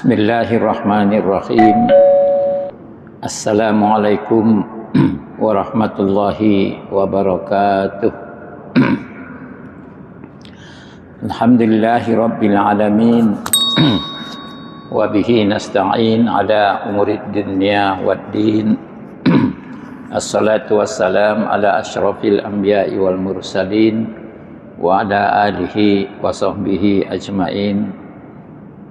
Bismillahirrahmanirrahim. Assalamualaikum warahmatullahi wabarakatuh. Alhamdulillahi rabbil alamin. Wa bihi nasta'in ala umurid dunya waddin. Assalatu wassalam ala asyrafil anbiya'i wal mursalin wa ala alihi wa sahbihi ajmain.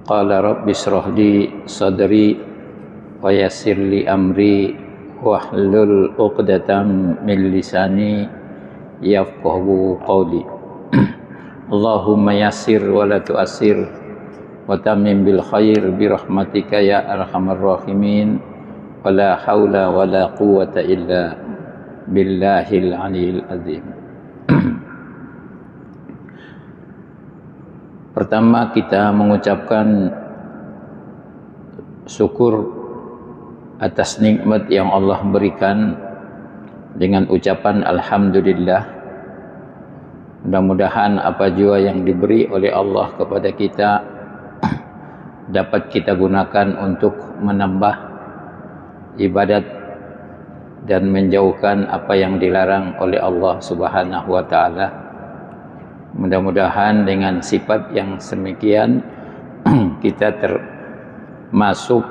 Qala rabbi shrah li sadri wa yassir li amri wahlul 'uqdatam min lisani yafqahu qawli. Allahumma yassir wa la tu'assir wa tammim bil khair bi rahmatika ya arhamar rahimin. Wa la haula wa la quwwata illa billahil aliyil azim. Pertama, kita mengucapkan syukur atas nikmat yang Allah berikan dengan ucapan alhamdulillah. Mudah-mudahan apa jua yang diberi oleh Allah kepada kita dapat kita gunakan untuk menambah ibadat dan menjauhkan apa yang dilarang oleh Allah Subhanahu wa taala. Mudah-mudahan dengan sifat yang semikian kita termasuk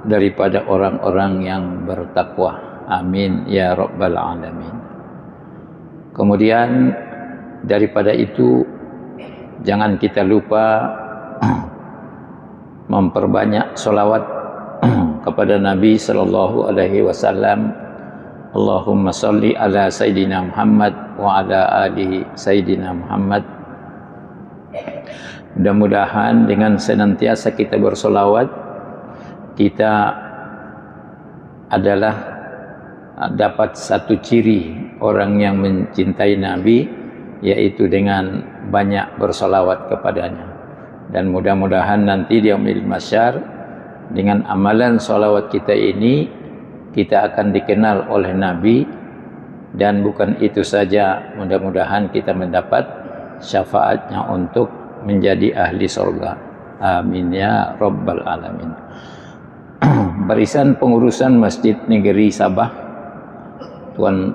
daripada orang-orang yang bertakwa. Amin ya rabbal alamin. Kemudian daripada itu jangan kita lupa memperbanyak sholawat kepada Nabi sallallahu alaihi wasallam. Allahumma salli ala Sayyidina Muhammad wa ala alihi Sayyidina Muhammad. Mudah-mudahan dengan senantiasa kita bersolawat, kita adalah dapat satu ciri orang yang mencintai Nabi, yaitu dengan banyak bersolawat kepadanya. Dan mudah-mudahan nanti di yaumil mahsyar dengan amalan solawat kita ini kita akan dikenal oleh Nabi. Dan bukan itu saja, mudah-mudahan kita mendapat syafaatnya untuk menjadi ahli surga. Amin ya rabbal alamin. Barisan pengurusan Masjid Negeri Sabah, Tuan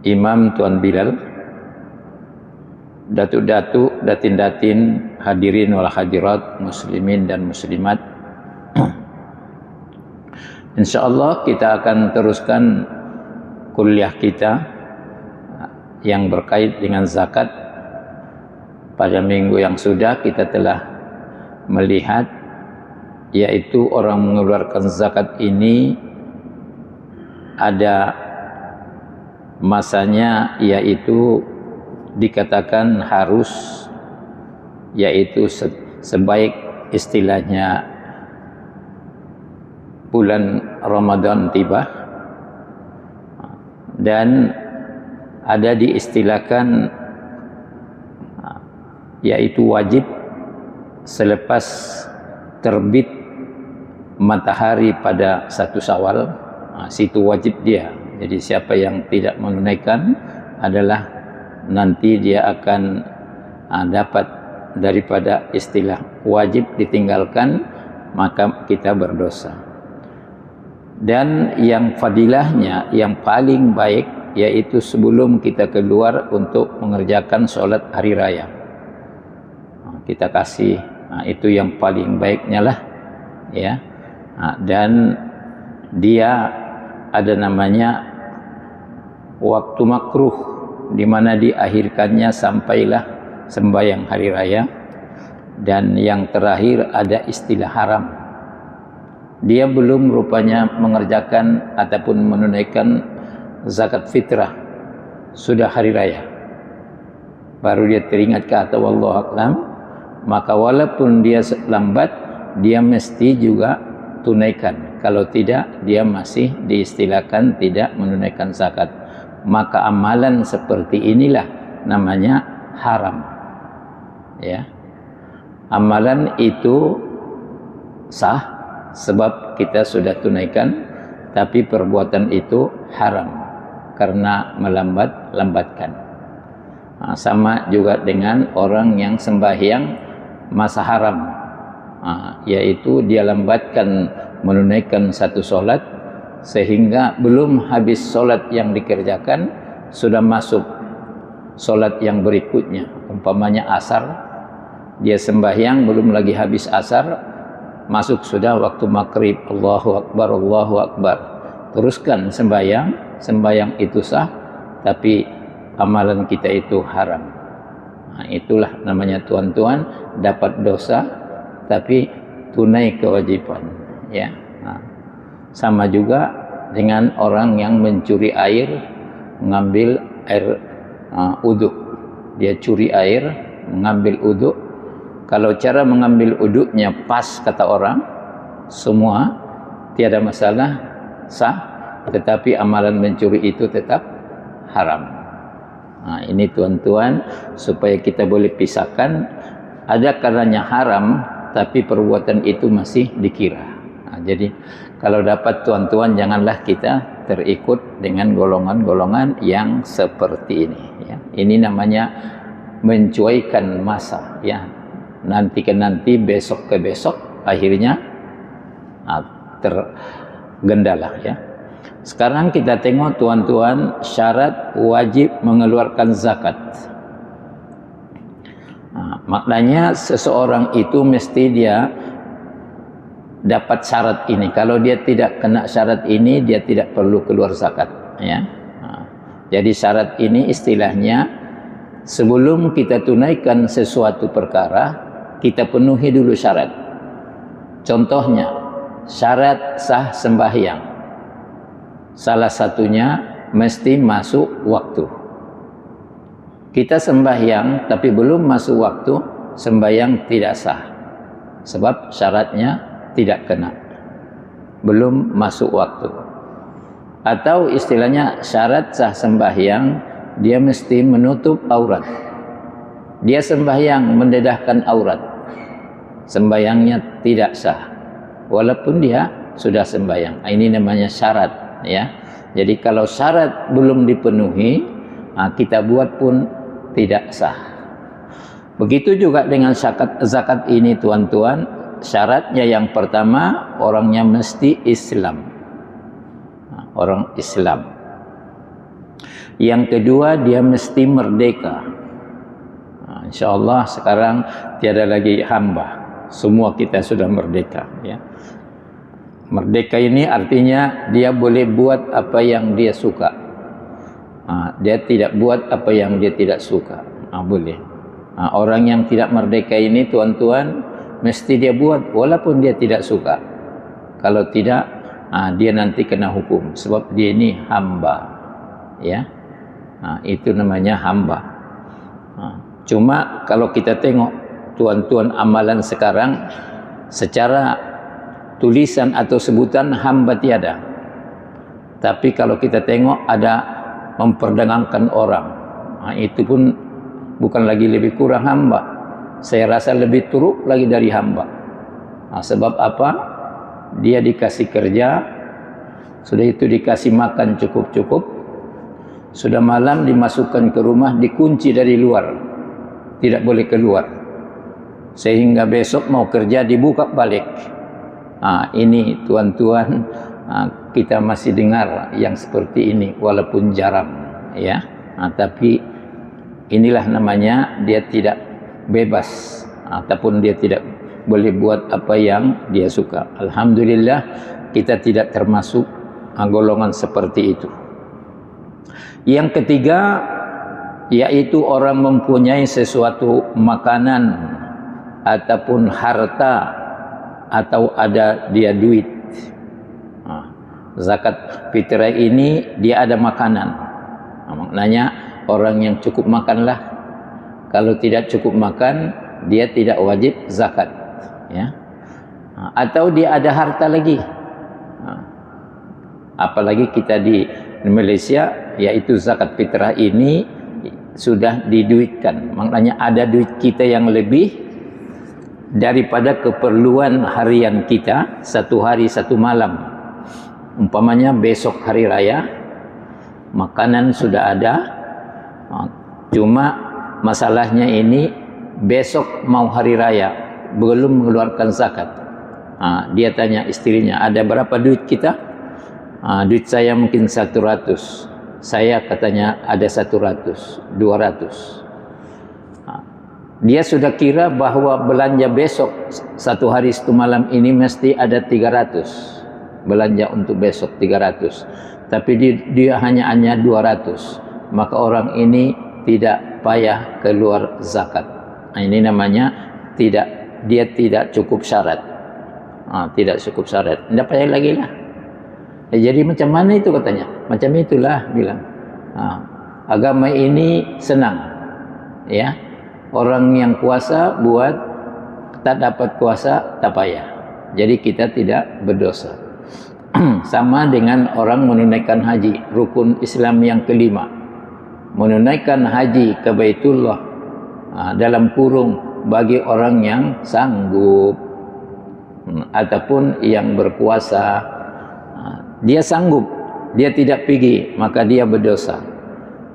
Imam, Tuan Bilal, datuk-datuk, datin-datin, hadirin wal hadirat, muslimin dan muslimat, InsyaAllah kita akan teruskan kuliah kita yang berkait dengan zakat. Pada minggu yang sudah kita telah melihat, yaitu orang mengeluarkan zakat ini ada masanya, yaitu dikatakan harus, yaitu sebaik istilahnya bulan Ramadan tiba, dan ada diistilahkan yaitu wajib selepas terbit matahari pada 1 Syawal. Situ wajib dia. Jadi siapa yang tidak menunaikan adalah nanti dia akan dapat daripada istilah wajib ditinggalkan, maka kita berdosa. Dan yang fadilahnya yang paling baik yaitu sebelum kita keluar untuk mengerjakan sholat hari raya, kita kasih, itu yang paling baiknya lah ya. Dan dia ada namanya waktu makruh, di mana diakhirkannya sampailah sembahyang hari raya. Dan yang terakhir ada istilah haram. Dia belum rupanya mengerjakan ataupun menunaikan zakat fitrah, sudah hari raya baru dia teringat ke atau wallahu a'lam, maka walaupun dia lambat, dia mesti juga tunaikan. Kalau tidak, dia masih diistilahkan tidak menunaikan zakat. Maka amalan seperti inilah namanya haram ya. Amalan itu sah sebab kita sudah tunaikan, tapi perbuatan itu haram karena melambat-lambatkan. Sama juga dengan orang yang sembahyang masa haram. yaitu dia lambatkan menunaikan satu solat sehingga belum habis solat yang dikerjakan sudah masuk solat yang berikutnya. Umpamanya asar, dia sembahyang belum lagi habis asar, masuk sudah waktu maghrib. Allahu Akbar, Allahu Akbar. Teruskan sembahyang itu sah, tapi amalan kita itu haram. Itulah namanya tuan-tuan, dapat dosa tapi tunai kewajiban, ya. Sama juga dengan orang yang mencuri air, mengambil air uduk. Dia curi air, mengambil uduk. Kalau cara mengambil uduknya pas kata orang, semua tiada masalah, sah, tetapi amalan mencuri itu tetap haram. Ini tuan-tuan, supaya kita boleh pisahkan, ada karenanya haram tapi perbuatan itu masih dikira. Jadi kalau dapat tuan-tuan, janganlah kita terikut dengan golongan-golongan yang seperti ini, ya. Ini namanya mencuaikan masa, ya. Nanti ke nanti, besok ke besok, akhirnya tergendala, ya. Sekarang kita tengok tuan-tuan, syarat wajib mengeluarkan zakat. Maknanya seseorang itu mesti dia dapat syarat ini. Kalau dia tidak kena syarat ini, dia tidak perlu keluar zakat, ya. Jadi syarat ini istilahnya, sebelum kita tunaikan sesuatu perkara, kita penuhi dulu syarat. Contohnya, syarat sah sembahyang. Salah satunya mesti masuk waktu. Kita sembahyang tapi belum masuk waktu, sembahyang tidak sah. Sebab syaratnya tidak kena, belum masuk waktu. Atau istilahnya syarat sah sembahyang, dia mesti menutup aurat. Dia sembahyang mendedahkan aurat, sembahyangnya tidak sah walaupun dia sudah sembahyang. Ini namanya syarat, ya. Jadi kalau syarat belum dipenuhi, kita buat pun tidak sah. Begitu juga dengan zakat ini tuan-tuan. Syaratnya yang pertama, orangnya mesti Islam, orang Islam. Yang kedua, dia mesti merdeka. InsyaAllah sekarang tiada lagi hamba, semua kita sudah merdeka, ya. Merdeka ini artinya dia boleh buat apa yang dia suka. Dia tidak buat apa yang dia tidak suka. Boleh. Orang yang tidak merdeka ini tuan-tuan, mesti dia buat walaupun dia tidak suka. Kalau tidak, dia nanti kena hukum, sebab dia ini hamba, ya. Itu namanya hamba. Cuma kalau kita tengok tuan-tuan, amalan sekarang secara tulisan atau sebutan hamba tiada, tapi kalau kita tengok ada memperdagangkan orang, itu pun bukan lagi lebih kurang hamba. Saya rasa lebih teruk lagi dari hamba. Sebab apa? Dia dikasih kerja, sudah itu dikasih makan cukup-cukup, sudah malam dimasukkan ke rumah, dikunci dari luar, tidak boleh keluar, sehingga besok mau kerja dibuka balik. Ini tuan-tuan, kita masih dengar yang seperti ini walaupun jarang, ya. Tapi inilah namanya dia tidak bebas, ataupun dia tidak boleh buat apa yang dia suka. Alhamdulillah kita tidak termasuk golongan seperti itu. Yang ketiga, yaitu orang mempunyai sesuatu makanan ataupun harta, atau ada dia duit. Zakat fitrah ini dia ada makanan. Maknanya orang yang cukup makanlah. Kalau tidak cukup makan, dia tidak wajib zakat, ya. Atau dia ada harta lagi. Apalagi kita di Malaysia, yaitu zakat fitrah ini sudah diduitkan. Maknanya ada duit kita yang lebih daripada keperluan harian kita, satu hari satu malam. Umpamanya besok hari raya, makanan sudah ada, cuma masalahnya ini besok mau hari raya, belum mengeluarkan zakat. Dia tanya istrinya, ada berapa duit kita? Duit saya mungkin 100. Saya katanya ada 100, 200. Dia sudah kira bahwa belanja besok satu hari satu malam ini mesti ada 300. Belanja untuk besok 300. Tapi dia hanya 200. Maka orang ini tidak payah keluar zakat. Ini namanya dia tidak cukup syarat. Tidak cukup syarat. Tidak payah lagi lah. Jadi macam mana itu katanya? Macam itulah bilang. Agama ini senang. Ya. Orang yang puasa buat tak dapat puasa tak payah. Jadi kita tidak berdosa. Sama dengan orang menunaikan haji, rukun Islam yang kelima. Menunaikan haji ke Baitullah dalam kurung bagi orang yang sanggup ataupun yang berpuasa. Dia sanggup, dia tidak pergi, maka dia berdosa.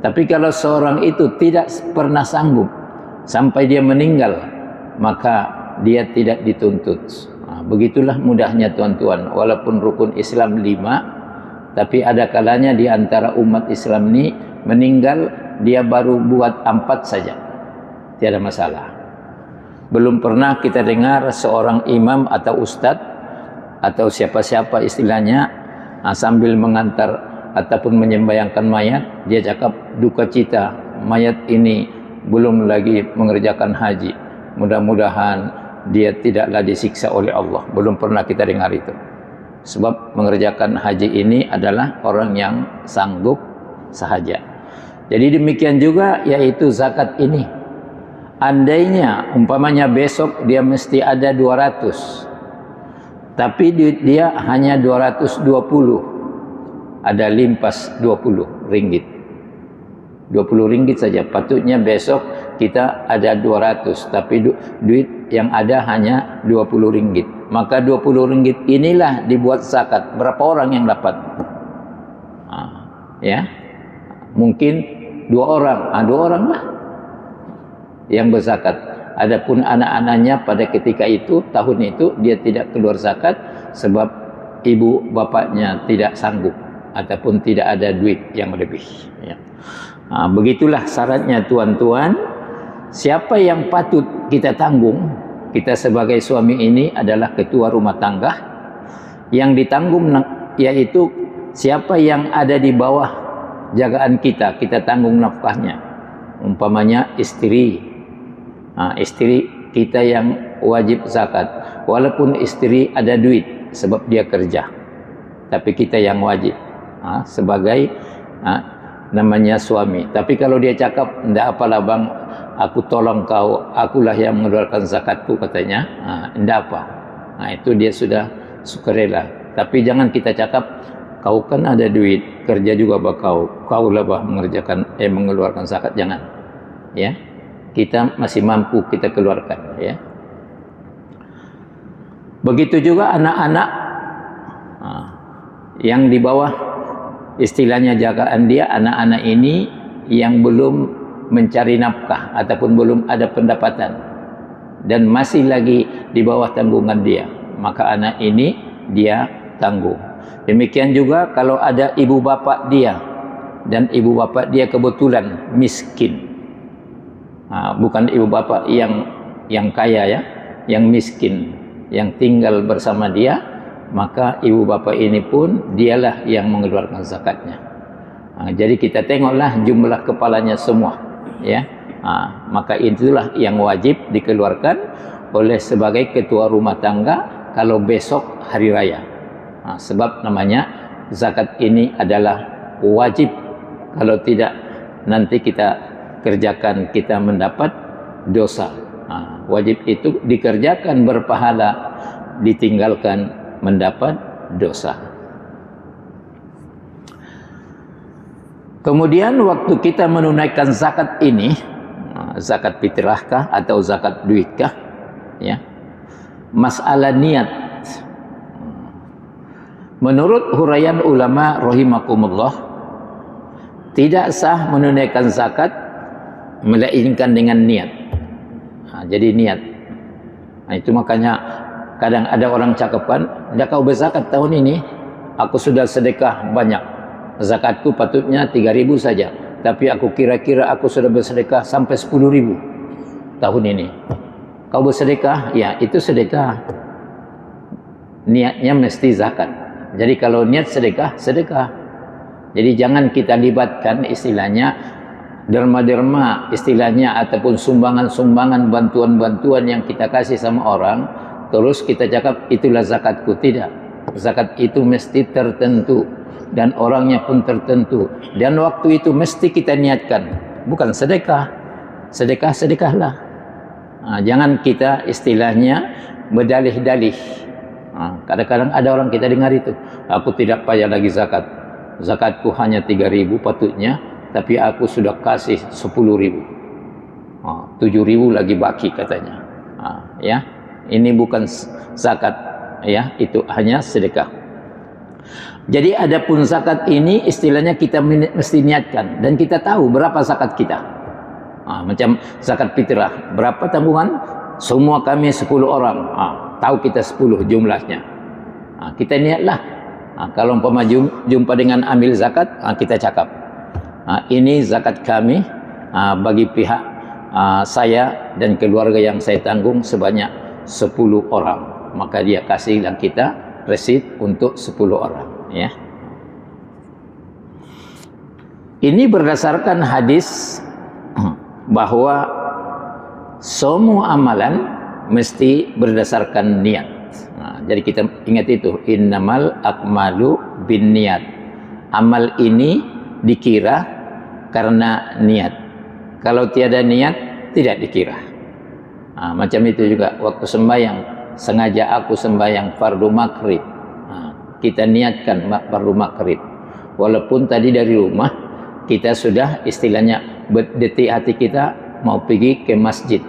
Tapi kalau seorang itu tidak pernah sanggup sampai dia meninggal, maka dia tidak dituntut. Begitulah mudahnya tuan-tuan. Walaupun rukun Islam 5, tapi ada kalanya di antara umat Islam ini meninggal, dia baru buat 4 saja. Tiada masalah. Belum pernah kita dengar seorang imam atau ustadz atau siapa-siapa istilahnya sambil mengantar ataupun menyembayangkan mayat, dia cakap duka cita, mayat ini belum lagi mengerjakan haji, mudah-mudahan dia tidaklah disiksa oleh Allah. Belum pernah kita dengar itu. Sebab mengerjakan haji ini adalah orang yang sanggup sahaja. Jadi demikian juga yaitu zakat ini. Andainya umpamanya besok dia mesti ada 200, tapi duit dia hanya 220, ada limpas 20 ringgit. 20 ringgit saja. Patutnya besok kita ada 200, tapi duit yang ada hanya 20 ringgit. Maka 20 ringgit inilah dibuat zakat. Berapa orang yang dapat? Ya, mungkin 2 orang. 2 orang lah yang berzakat. Adapun anak-anaknya pada ketika itu, tahun itu dia tidak keluar zakat sebab ibu bapaknya tidak sanggup ataupun tidak ada duit yang lebih. Ya. Begitulah syaratnya tuan-tuan. Siapa yang patut kita tanggung? Kita sebagai suami ini adalah ketua rumah tangga. Yang ditanggung yaitu siapa yang ada di bawah jagaan kita, kita tanggung nafkahnya. Umpamanya istri. Istri kita yang wajib zakat. Walaupun istri ada duit sebab dia kerja, tapi kita yang wajib sebagai namanya suami. Tapi kalau dia cakap, "Enggak apalah bang, aku tolong kau, akulah yang mengeluarkan zakatku," katanya, enggak apa. Itu dia sudah sukarela. Tapi jangan kita cakap, "Kau kan ada duit, kerja juga bah kau lah bah mengeluarkan zakat." Jangan. Ya. Kita masih mampu kita keluarkan, ya. Begitu juga anak-anak yang di bawah istilahnya jagaan dia, anak-anak ini yang belum mencari nafkah ataupun belum ada pendapatan dan masih lagi di bawah tanggungan dia, maka anak ini dia tanggung. Demikian juga kalau ada ibu bapa dia dan ibu bapa dia kebetulan miskin, bukan ibu bapa yang kaya ya, yang miskin, yang tinggal bersama dia, maka ibu bapa ini pun dialah yang mengeluarkan zakatnya. Jadi kita tengoklah jumlah kepalanya semua, ya. Maka itulah yang wajib dikeluarkan oleh sebagai ketua rumah tangga kalau besok hari raya. Sebab namanya zakat ini adalah wajib. Kalau tidak nanti kita kerjakan kita mendapat dosa. Wajib itu dikerjakan berpahala, ditinggalkan mendapat dosa. Kemudian waktu kita menunaikan zakat ini, zakat fitrahkah atau zakat duitkah, ya, masalah niat. Menurut huraian ulama rahimakumullah, tidak sah menunaikan zakat melainkan dengan niat. Jadi niat. Nah, itu makanya kadang ada orang cakapkan, "Ndak kau berzakat tahun ini? Aku sudah sedekah banyak. Zakatku patutnya 3.000 saja, tapi aku kira-kira aku sudah bersedekah sampai 10.000 tahun ini." Kau bersedekah? Ya, itu sedekah. Niatnya mesti zakat. Jadi kalau niat sedekah, sedekah. Jadi jangan kita libatkan istilahnya derma-derma istilahnya ataupun sumbangan-sumbangan, bantuan-bantuan yang kita kasih sama orang, terus kita cakap itulah zakatku. Tidak. Zakat itu mesti tertentu dan orangnya pun tertentu, dan waktu itu mesti kita niatkan, bukan sedekah. Sedekahlah. Jangan kita istilahnya berdalih-dalih. Kadang-kadang ada orang kita dengar itu, aku tidak payah lagi zakat, zakatku hanya 3.000 patutnya, tapi aku sudah kasih 10.000, 7.000 lagi baki katanya. Ya, ini bukan zakat, ya, itu hanya sedekah. Jadi adapun zakat ini istilahnya kita mesti niatkan, dan kita tahu berapa zakat kita. Macam zakat fitrah, berapa tanggungan? Semua kami 10 orang, tahu kita 10 jumlahnya. Kita niatlah. Kalau umpama jumpa dengan amil zakat, kita cakap, ini zakat kami bagi pihak saya dan keluarga yang saya tanggung sebanyak 10 orang. Maka dia kasihlah kita resit untuk 10 orang, ya. Ini berdasarkan hadis bahwa semua amalan mesti berdasarkan niat. Jadi kita ingat itu, innamal akmalu bin niat. Amal ini dikira karena niat. Kalau tiada niat, tidak dikira. Macam itu juga waktu sembahyang, sengaja aku sembahyang fardu maghrib, kita niatkan fardu maghrib, walaupun tadi dari rumah kita sudah istilahnya detik hati kita mau pergi ke masjid.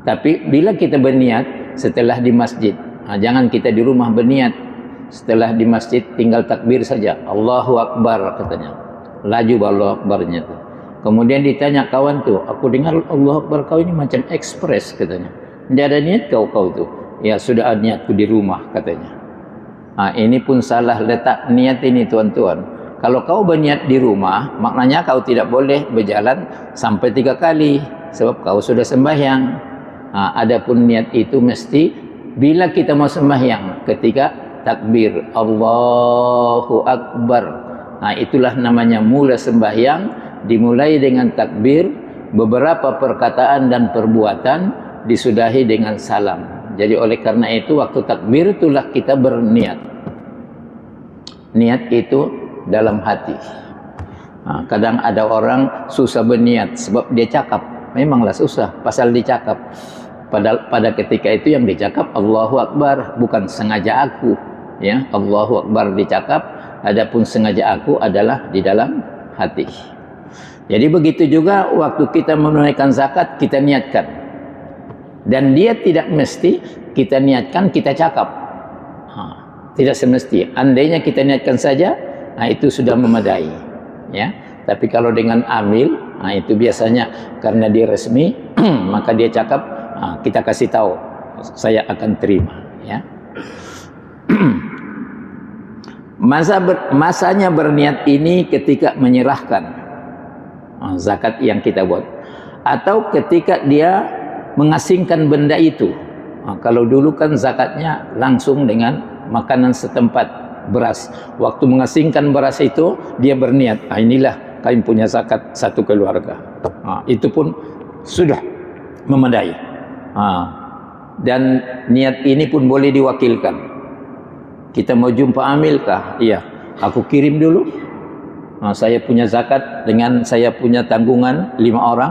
Tapi bila kita berniat setelah di masjid, jangan kita di rumah berniat, setelah di masjid tinggal takbir saja, Allahu Akbar katanya, laju Allahu Akbarnya tu. Kemudian ditanya kawan tu, aku dengar Allahu Akbar kau ini macam ekspres katanya, tidak ada niat kau tu? Ya sudah ada niatku di rumah katanya. Ini pun salah letak niat ini tuan-tuan. Kalau kau berniat di rumah, maknanya kau tidak boleh berjalan sampai 3 kali, sebab kau sudah sembahyang. Adapun niat itu mesti bila kita mau sembahyang, ketika takbir Allahu Akbar, itulah namanya mula sembahyang, dimulai dengan takbir, beberapa perkataan dan perbuatan disudahi dengan salam. Jadi oleh karena itu waktu takbir itulah kita berniat. Niat itu dalam hati. Kadang ada orang susah berniat sebab dia cakap, memanglah susah pasal dicakap. Padahal pada ketika itu yang dicakap Allahu Akbar, bukan sengaja aku, ya. Allahu Akbar dicakap, adapun sengaja aku adalah di dalam hati. Jadi begitu juga waktu kita menunaikan zakat, kita niatkan, dan dia tidak mesti kita niatkan kita cakap, tidak semesti. Andainya kita niatkan saja, itu sudah memadai, ya. Tapi kalau dengan amil, itu biasanya karena dia resmi maka dia cakap, kita kasih tahu saya akan terima, ya. Masanya berniat ini ketika menyerahkan zakat yang kita buat, atau ketika dia mengasingkan benda itu. Kalau dulu kan zakatnya langsung dengan makanan setempat, beras. Waktu mengasingkan beras itu dia berniat, inilah kami punya zakat satu keluarga. Itu pun sudah memadai. Dan niat ini pun boleh diwakilkan. Kita mau jumpa amil kah? Iya, aku kirim dulu. Saya punya zakat dengan saya punya tanggungan 5 orang.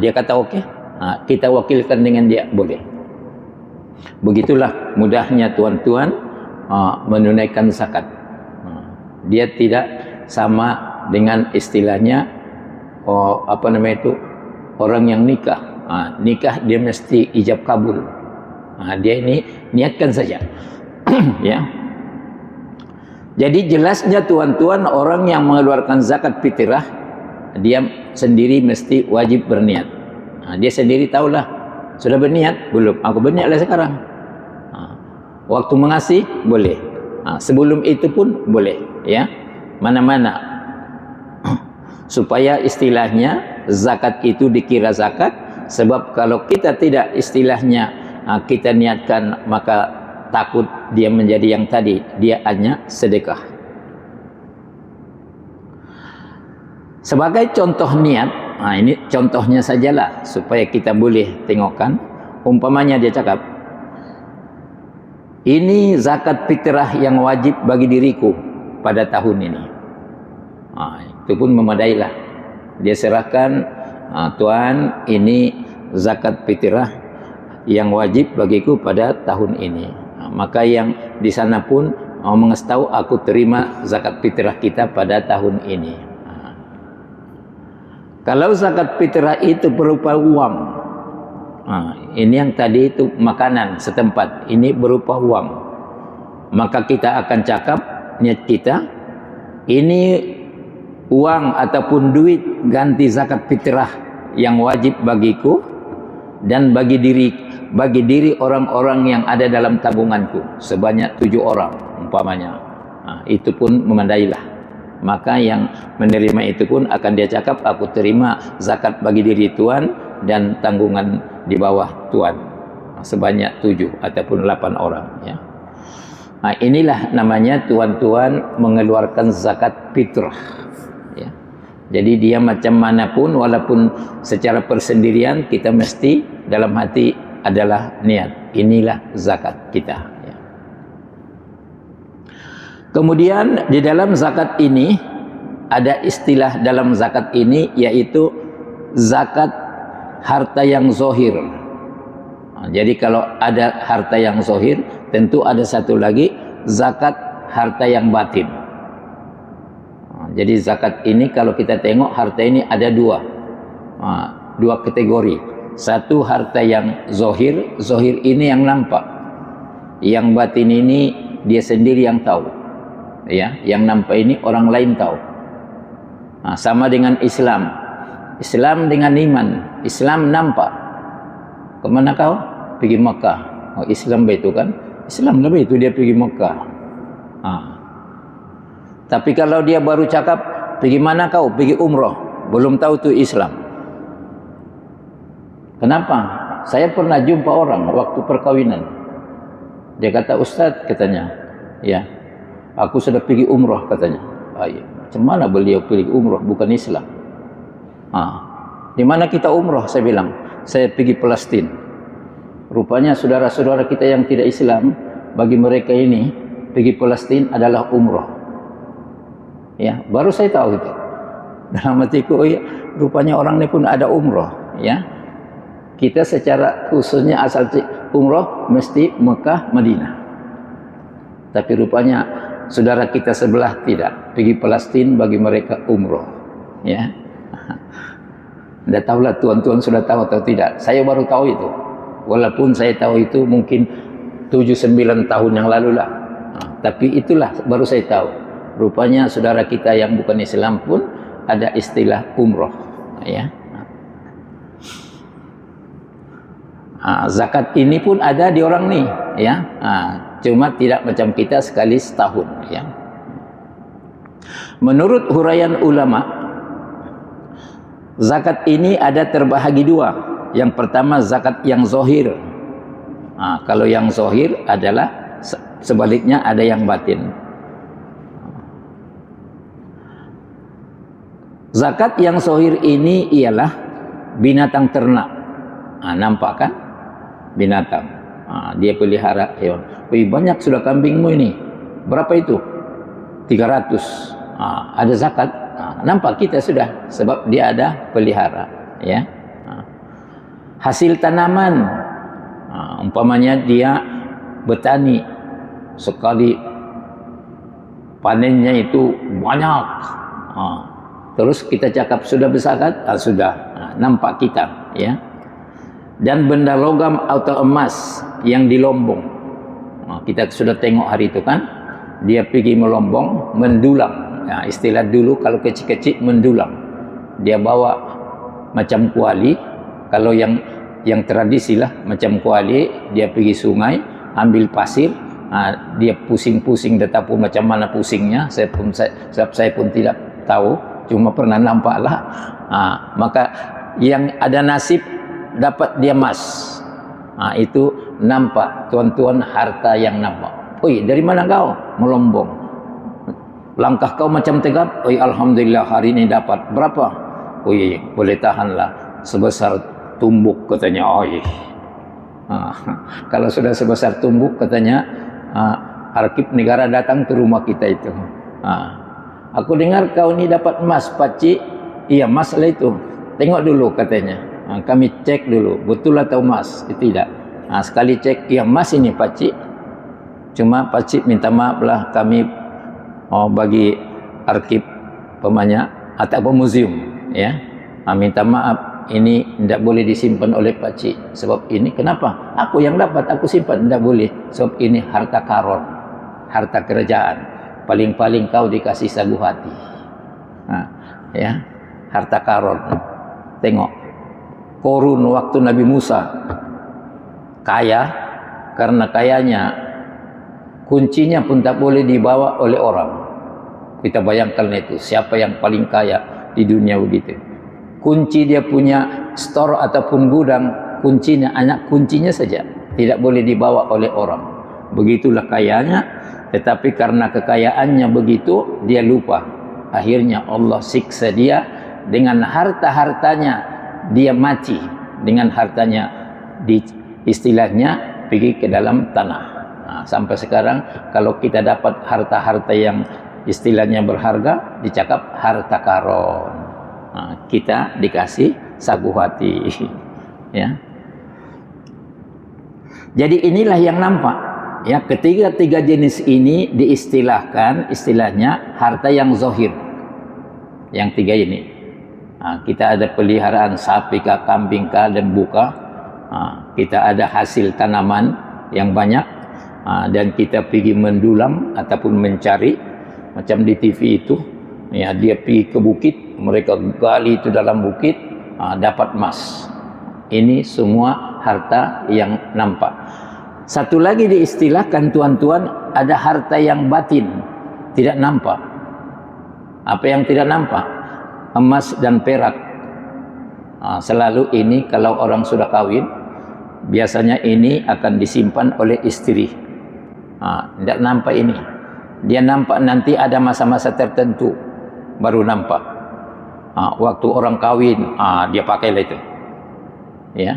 Dia kata okey. Kita wakilkan dengan dia, boleh. Begitulah mudahnya tuan-tuan menunaikan zakat. Dia tidak sama dengan istilahnya orang yang nikah. Nikah dia mesti ijab kabul. Dia ini niatkan saja. Ya. Jadi jelasnya tuan-tuan, orang yang mengeluarkan zakat fitrah, dia sendiri mesti wajib berniat. Dia sendiri tahulah Sudah berniat? Belum. Aku berniatlah sekarang. Waktu mengasih boleh. Sebelum itu pun boleh, ya. Mana-mana. Supaya istilahnya zakat itu dikira zakat, sebab kalau kita tidak istilahnya kita niatkan, maka takut dia menjadi yang tadi, dia hanya sedekah. Sebagai contoh niat, ini contohnya sajalah supaya kita boleh tengokkan. Umpamanya dia cakap, ini zakat fitrah yang wajib bagi diriku pada tahun ini. Itu pun memadailah. Dia serahkan, Tuan, ini zakat fitrah yang wajib bagiku pada tahun ini. Maka yang di sana pun mengetahui aku terima zakat fitrah kita pada tahun ini. Kalau zakat fitrah itu berupa uang, ini yang tadi itu makanan setempat, ini berupa uang, maka kita akan cakap niat kita, ini uang ataupun duit ganti zakat fitrah yang wajib bagiku dan bagi diri orang-orang yang ada dalam tabunganku sebanyak 7 orang umpamanya. Itu pun memadailah. Maka yang menerima itu pun akan dia cakap, aku terima zakat bagi diri Tuan dan tanggungan di bawah Tuan sebanyak 7 ataupun 8 orang, ya. Inilah namanya tuan-tuan mengeluarkan zakat fitrah, ya. Jadi dia macam manapun, walaupun secara persendirian, kita mesti dalam hati adalah niat, inilah zakat kita, ya. Kemudian di dalam zakat ini ada istilah dalam zakat ini, yaitu zakat harta yang zohir. Jadi kalau ada harta yang zohir, tentu ada satu lagi zakat harta yang batin. Jadi zakat ini kalau kita tengok, harta ini ada dua kategori. Satu harta yang zohir, zohir ini yang nampak. Yang batin ini dia sendiri yang tahu, ya. Yang nampak ini orang lain tahu. Sama dengan Islam. Islam dengan iman. Islam nampak. Kemana kau? Pergi Mekah. Islam itu kan? Islam lebih itu dia pergi Mekah. Tapi kalau dia baru cakap, pergi mana kau? Pergi umrah. Belum tahu tu Islam. Kenapa? Saya pernah jumpa orang waktu perkawinan. Dia kata, Ustaz, katanya, ya, aku sudah pergi umrah, katanya. Ya. Macam mana beliau pergi umrah, bukan Islam? Di mana kita umrah? Saya bilang, saya pergi Palestin. Rupanya saudara-saudara kita yang tidak Islam, bagi mereka ini pergi Palestin adalah umrah. Ya, baru saya tahu itu. Dalam hatiku, ya, rupanya orang ini pun ada umrah, ya. Kita secara khususnya asal umrah mesti Mekah, Madinah. Tapi rupanya saudara kita sebelah tidak, pergi Palestin bagi mereka umrah, ya. Tidak tahulah tuan-tuan sudah tahu atau tidak. Saya baru tahu itu. Walaupun saya tahu itu mungkin 7-9 tahun yang lalu lah. Tapi itulah baru saya tahu. Rupanya saudara kita yang bukan Islam pun ada istilah umrah, ya. Zakat ini pun ada di orang ni, ya. Cuma tidak macam kita sekali setahun, ya. Menurut huraian ulama, zakat ini ada terbahagi dua. Yang pertama zakat yang zohir. Kalau yang zohir adalah sebaliknya ada yang batin. Zakat yang zohir ini ialah binatang ternak. Nampak kan? Binatang. Dia pelihara hewan. Banyak sudah kambingmu ini. Berapa itu? 300. Ada zakat. Nampak kita sudah, sebab dia ada pelihara, ya. Hasil tanaman, umpamanya dia bertani, sekali panennya itu banyak, terus kita cakap sudah berzakat, sudah, nampak kita, ya. Dan benda logam atau emas yang di Lombong, kita sudah tengok hari itu kan, dia pergi melombong, mendulang. Istilah dulu kalau kecil-kecil mendulang. Dia bawa macam kuali. Kalau yang yang tradisi lah, macam kuali, dia pergi sungai, ambil pasir, dia pusing-pusing, dia tak pun macam mana pusingnya, saya pun tidak tahu, cuma pernah nampak lah. Maka yang ada nasib dapat dia emas. Itu nampak, tuan-tuan, harta yang nampak. Oi, dari mana kau? Melombong. Langkah kau macam tegap. Oi, alhamdulillah hari ini dapat. Berapa? Oi, boleh tahanlah. Sebesar tumbuk katanya. Oi. Kalau sudah sebesar tumbuk katanya, arkib negara datang ke rumah kita itu. Aku dengar kau ni dapat emas, pakcik. Iya, emas lah itu. Tengok dulu katanya. Kami cek dulu, betul atau emas? Tidak. Sekali cek, iya emas ini pakcik. Cuma pakcik minta maaf lah, kami bagi arkib pemanya atau museum, ya. Minta maaf, ini tidak boleh disimpan oleh pakcik. Sebab ini kenapa? Aku yang dapat, aku simpan, tidak boleh. Sebab ini harta karun, harta kerajaan. Paling-paling kau dikasih sagu hati. Ya, harta karun. Tengok, Korun waktu Nabi Musa kaya, karena kayanya kuncinya pun tak boleh dibawa oleh orang. Kita bayangkan itu, siapa yang paling kaya di dunia begitu. Kunci dia punya store ataupun gudang, kuncinya, anak kuncinya saja, tidak boleh dibawa oleh orang. Begitulah kayanya, tetapi karena kekayaannya begitu, dia lupa. Akhirnya Allah siksa dia dengan harta-hartanya, dia mati dengan hartanya, istilahnya pergi ke dalam tanah. Sampai sekarang kalau kita dapat harta-harta yang istilahnya berharga, dicakap harta karun. Kita dikasih sagu hati. Ya. Jadi inilah yang nampak. Ya, ketiga jenis ini diistilahkan, istilahnya harta yang zahir. Yang tiga ini. Kita ada peliharaan sapi kah, kambing kah, dan buka. Kita ada hasil tanaman yang banyak. Dan kita pergi mendulang ataupun mencari, macam di TV itu, ya, dia pergi ke bukit, mereka gali itu dalam bukit, dapat emas. Ini semua harta yang nampak. Satu lagi diistilahkan, tuan-tuan, ada harta yang batin, tidak nampak. Apa yang tidak nampak? Emas dan perak. Selalu ini kalau orang sudah kawin, biasanya ini akan disimpan oleh istri. Tidak nampak ini. Dia nampak nanti ada masa-masa tertentu baru nampak. Waktu orang kawin, dia pakailah itu. Ya.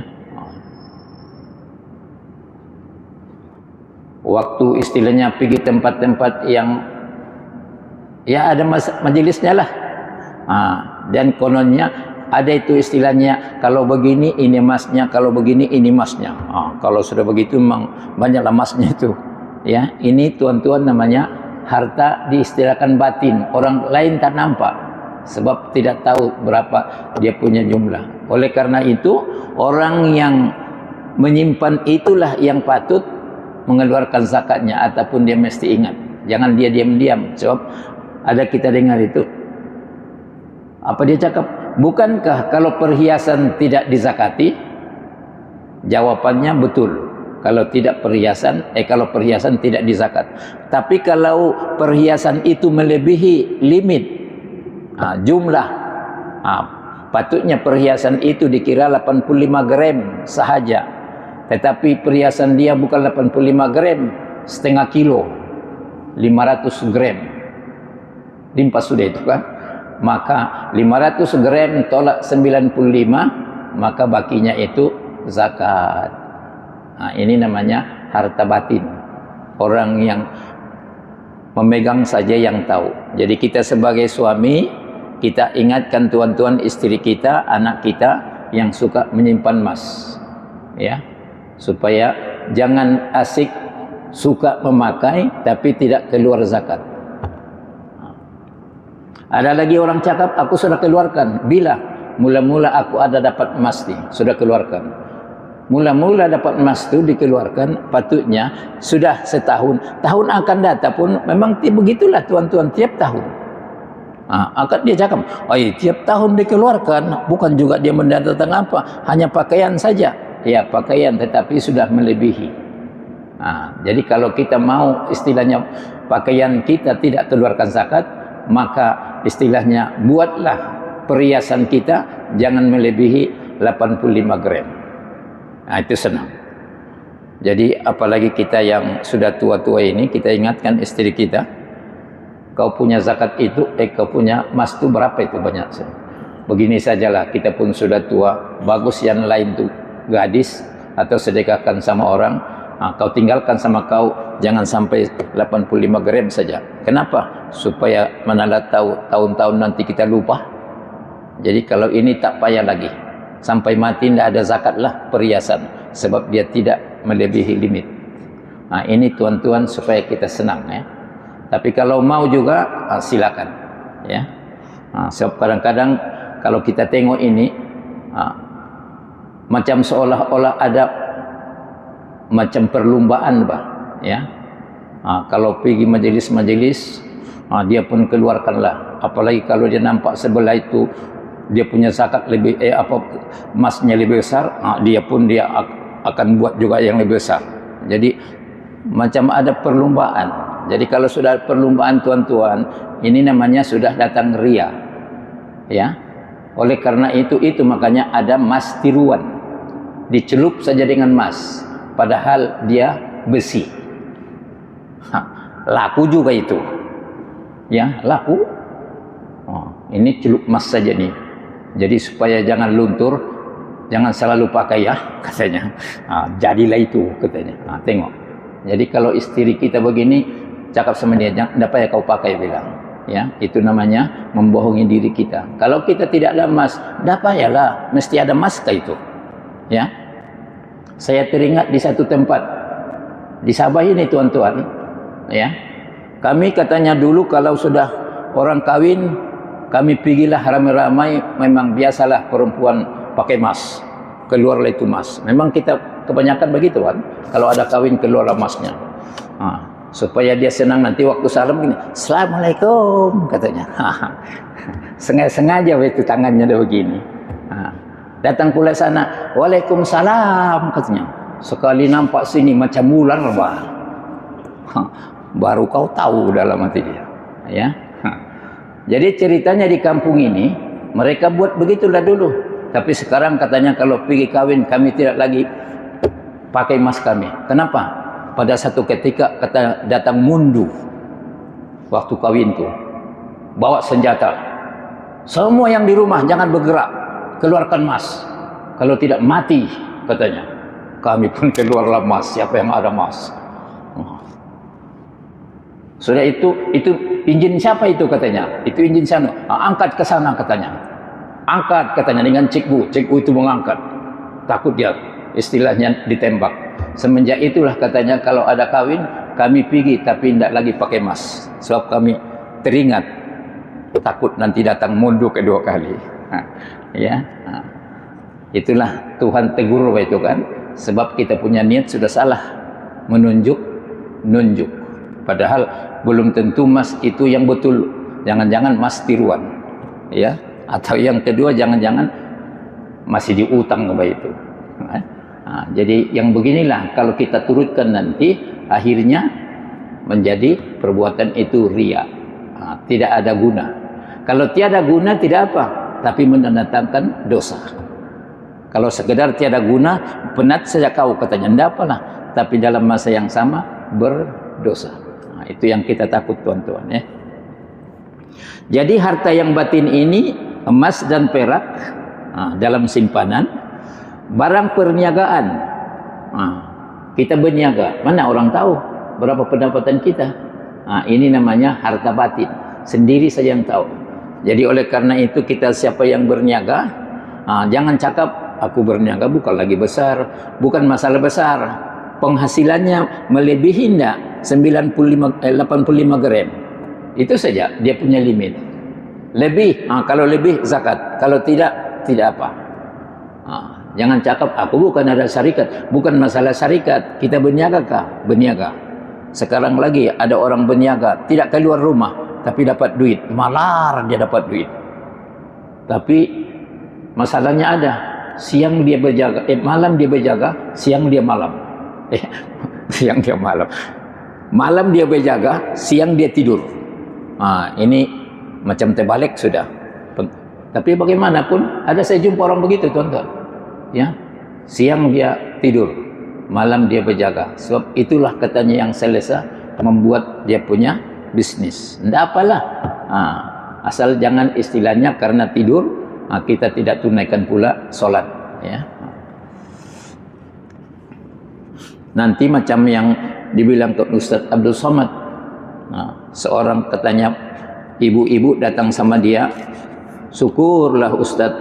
Waktu istilahnya pergi tempat-tempat yang ya ada majelisnya lah. Dan kononnya ada itu istilahnya, kalau begini ini emasnya, kalau begini ini emasnya. Kalau sudah begitu memang banyaklah emasnya itu. Ya, ini tuan-tuan namanya harta diistilahkan batin. Orang lain tak nampak sebab tidak tahu berapa dia punya jumlah. Oleh karena itu, orang yang menyimpan itulah yang patut mengeluarkan zakatnya, ataupun dia mesti ingat. Jangan dia diam-diam. Sebab ada kita dengar itu. Apa dia cakap? Bukankah kalau perhiasan tidak dizakati? Jawabannya betul. Kalau tidak perhiasan, kalau perhiasan tidak dizakat. Tapi kalau perhiasan itu melebihi limit jumlah, patutnya perhiasan itu dikira 85 gram sahaja. Tetapi perhiasan dia bukan 85 gram, setengah kilo, 500 gram. Limpas sudah itu kan. Maka 500 gram tolak 95, maka bakinya itu zakat. Ini namanya harta batin. Orang yang memegang saja yang tahu. Jadi kita sebagai suami, kita ingatkan tuan-tuan istri kita, anak kita yang suka menyimpan emas, ya, supaya jangan asik suka memakai tapi tidak keluar zakat. Ada lagi orang cakap, aku sudah keluarkan. Bila? Mula-mula aku ada dapat emas nih, sudah keluarkan. Mula-mula dapat emas itu dikeluarkan, patutnya sudah setahun. Tahun akan datang pun memang begitulah tuan-tuan, tiap tahun. Akad dia cakap, tiap tahun dikeluarkan, bukan juga dia mendatangkan apa, hanya pakaian saja. ya pakaian, tetapi sudah melebihi. Jadi kalau kita mau istilahnya pakaian kita tidak keluarkan zakat, maka istilahnya buatlah perhiasan kita jangan melebihi 85 gram. Itu senang. Jadi apalagi kita yang sudah tua-tua ini, kita ingatkan istri kita, kau punya zakat itu, kau punya emas itu berapa itu banyak. Begini sajalah, kita pun sudah tua, bagus yang lain tuh gadis atau sedekahkan sama orang, kau tinggalkan sama kau, jangan sampai 85 gram saja. Kenapa? Supaya mana tahu tahun-tahun nanti kita lupa. Jadi kalau ini tak payah lagi, sampai mati tidak ada zakat lah perhiasan, sebab dia tidak melebihi limit. Ini tuan-tuan supaya kita senang ya. Tapi kalau mau juga silakan ya. Sebab kadang-kadang kalau kita tengok ini macam seolah-olah ada macam perlombaan ya. Kalau pergi majelis-majelis, dia pun keluarkanlah. Apalagi kalau dia nampak sebelah itu dia punya zakat lebih emasnya lebih besar, dia akan buat juga yang lebih besar. Jadi macam ada perlombaan. Jadi kalau sudah perlombaan tuan-tuan, ini namanya sudah datang ria ya. Oleh karena itu makanya ada mas tiruan, dicelup saja dengan mas, padahal dia besi. Laku juga itu ya, laku. Ini celup mas saja nih. Jadi supaya jangan luntur, jangan selalu pakai ya katanya. Jadilah itu katanya. Tengok. Jadi kalau istri kita begini, cakap sama dia, jangan payah kau pakai, bilang. Ya, itu namanya membohongi diri kita. Kalau kita tidak ada emas, dah payahlah, mesti ada emas kah itu. Ya. Saya teringat di satu tempat di Sabah ini tuan-tuan, ya. Kami katanya dulu kalau sudah orang kawin, kami pergilah ramai-ramai, memang biasalah perempuan pakai emas, keluarlah itu emas. Memang kita kebanyakan begitu kan, kalau ada kawin keluar emasnya, supaya dia senang nanti waktu salam gini, Assalamualaikum katanya. Sengaja itu tangannya dia begini. Datang pula sana, Waalaikumsalam katanya. Sekali nampak sini macam ular baru kau tahu dalam hati dia, ya. Jadi ceritanya di kampung ini mereka buat begitulah dulu. Tapi sekarang katanya kalau pergi kawin kami tidak lagi pakai emas kami. Kenapa? Pada satu ketika kata datang mundu waktu kawin tu, bawa senjata. Semua yang di rumah jangan bergerak, keluarkan emas. Kalau tidak mati katanya. Kami pun keluarlah emas. Siapa yang ada emas? Sudah itu injin siapa itu katanya? Itu injin sana. Angkat ke sana katanya. Angkat katanya dengan cikgu. Cikgu itu mengangkat. Takut dia istilahnya ditembak. Semenjak itulah katanya kalau ada kawin kami pergi tapi tidak lagi pakai emas. Sebab kami teringat takut nanti datang mundur kedua kali. Ya. Itulah Tuhan tegur itu kan. Sebab kita punya niat sudah salah. Nunjuk. Padahal belum tentu emas itu yang betul. Jangan-jangan emas tiruan. Ya. Atau yang kedua jangan-jangan masih diutang kepada itu. Jadi yang beginilah kalau kita turutkan nanti akhirnya menjadi perbuatan itu riya. Tidak ada guna. Kalau tiada guna tidak apa, tapi mendatangkan dosa. Kalau sekedar tiada guna, penat saja kau katanya, tidak apalah. Tapi dalam masa yang sama berdosa. Itu yang kita takut tuan-tuan ya. Jadi harta yang batin ini emas dan perak dalam simpanan, barang perniagaan. Kita berniaga, mana orang tahu berapa pendapatan kita. Ini namanya harta batin, sendiri saja yang tahu. Jadi oleh karena itu kita siapa yang berniaga, jangan cakap aku berniaga bukan lagi besar, bukan masalah besar. Penghasilannya melebihi enggak 85 gram. Itu saja dia punya limit. Lebih, kalau lebih zakat, kalau tidak apa. Jangan cakap aku bukan ada syarikat, bukan masalah syarikat. Kita berniaga kah? Berniaga. Sekarang lagi ada orang berniaga, tidak keluar rumah tapi dapat duit, malar dia dapat duit. Tapi masalahnya ada, siang dia berjaga, malam dia berjaga, siang dia malam. Siang dia malam. Malam dia berjaga, siang dia tidur. Ini macam terbalik sudah. Tapi bagaimanapun ada saya jumpa orang begitu, tuan-tuan. Ya. Siang dia tidur, malam dia berjaga. Sebab itulah katanya yang selesa membuat dia punya bisnis. Tidak apalah. Asal jangan istilahnya karena tidur kita tidak tunaikan pula solat, ya. Nanti macam yang dibilang ke Ustaz Abdul Somad, seorang katanya ibu-ibu datang sama dia, syukurlah Ustaz,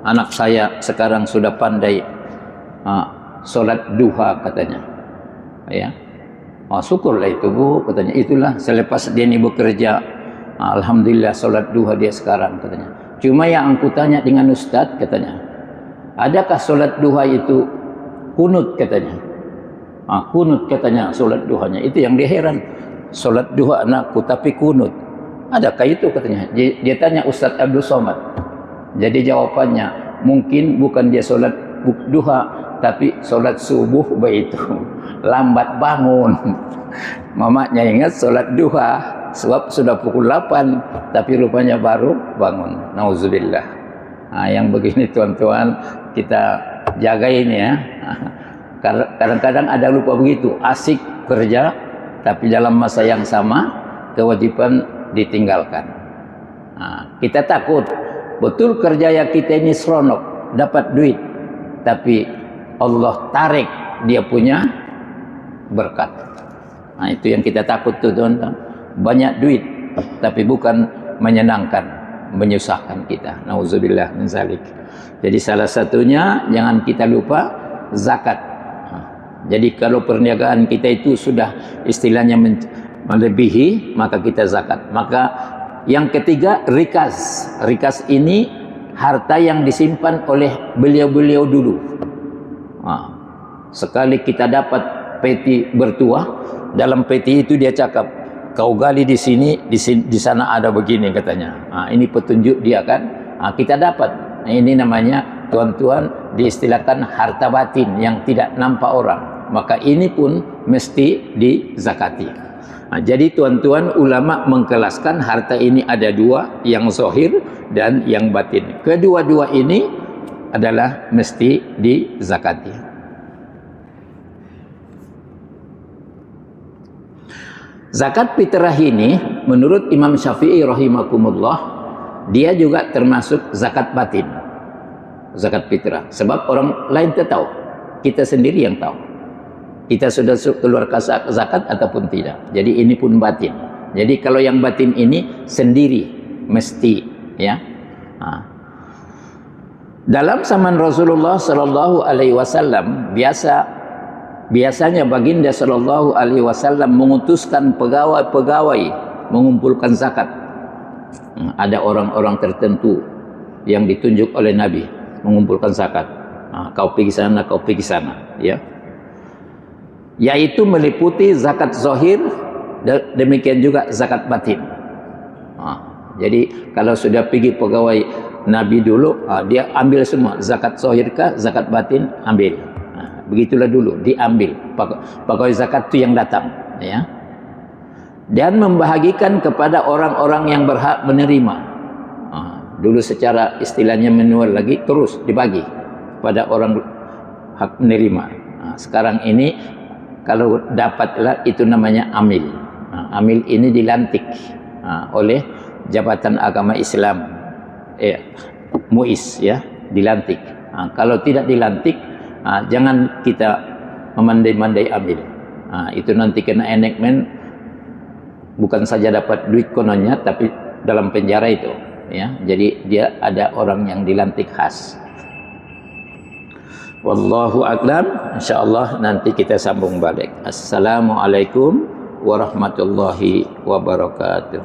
anak saya sekarang sudah pandai solat duha katanya, ya. Syukurlah itu Bu, katanya. Itulah selepas dia ini bekerja, alhamdulillah solat duha dia sekarang, katanya. Cuma yang aku tanya dengan Ustaz, katanya, adakah solat duha itu kunut, katanya. Kunut, katanya, solat duhanya. Itu yang dia heran. Solat duha anakku tapi kunut, adakah itu, katanya. Dia tanya Ustaz Abdul Somad. Jadi jawabannya, mungkin bukan dia solat duha, tapi solat subuh begitu. Lambat bangun. Mamaknya ingat solat duha, sebab sudah pukul 8, tapi rupanya baru bangun. Nauzubillah. Yang begini, tuan-tuan, kita jaga ini, ya. Kadang-kadang ada lupa begitu, asik kerja, tapi dalam masa yang sama kewajiban ditinggalkan. Kita takut, betul kerja yang kita ini seronok, dapat duit, tapi Allah tarik dia punya berkat. Itu yang kita takut tuh, tuan-tuan. Banyak duit tapi bukan menyenangkan, menyusahkan kita. Nauzubillah min zalik. Jadi salah satunya jangan kita lupa zakat. Jadi kalau perniagaan kita itu sudah istilahnya melebihi, maka kita zakat. Maka yang ketiga, rikas. Rikas ini harta yang disimpan oleh beliau-beliau dulu. Sekali kita dapat peti bertuah, dalam peti itu dia cakap, kau gali di sini, di sana ada begini, katanya. Ini petunjuk dia kan. Kita dapat. Ini namanya, tuan-tuan, diistilahkan harta batin yang tidak nampak orang. Maka ini pun mesti dizakati. Jadi tuan-tuan, ulama mengkelaskan harta ini ada dua, yang zahir dan yang batin. Kedua-dua ini adalah mesti dizakati. Zakat fitrah ini menurut Imam Syafi'i rahimakumullah, dia juga termasuk zakat batin. Zakat fitrah. Sebab orang lain tak tahu, kita sendiri yang tahu. Kita sudah keluar zakat ataupun tidak. Jadi ini pun batin. Jadi kalau yang batin ini sendiri mesti, ya. Dalam zaman Rasulullah sallallahu alaihi wasallam, biasanya baginda sallallahu alaihi wasallam mengutuskan pegawai-pegawai mengumpulkan zakat. Ada orang-orang tertentu yang ditunjuk oleh Nabi mengumpulkan zakat. Kau pergi sana, kau pergi sana, ya. Yaitu meliputi zakat zahir, demikian juga zakat batin. Jadi kalau sudah pergi pegawai Nabi dulu, dia ambil semua, zakat zahir kah, zakat batin, ambil. Begitulah dulu, diambil pegawai zakat itu yang datang, ya. Dan membahagikan kepada orang-orang yang berhak menerima. Dulu secara istilahnya manual lagi, terus dibagi pada orang hak menerima. Sekarang ini kalau dapatlah itu namanya amil. Amil ini dilantik oleh Jabatan Agama Islam, MUIS, ya, dilantik. Kalau tidak dilantik, jangan kita memandai-mandai amil. Itu nanti kena enakmen, bukan saja dapat duit kononnya, tapi dalam penjara itu, ya. Jadi dia ada orang yang dilantik khas. Wallahu a'lam. Insyaallah nanti kita sambung balik. Assalamualaikum warahmatullahi wabarakatuh.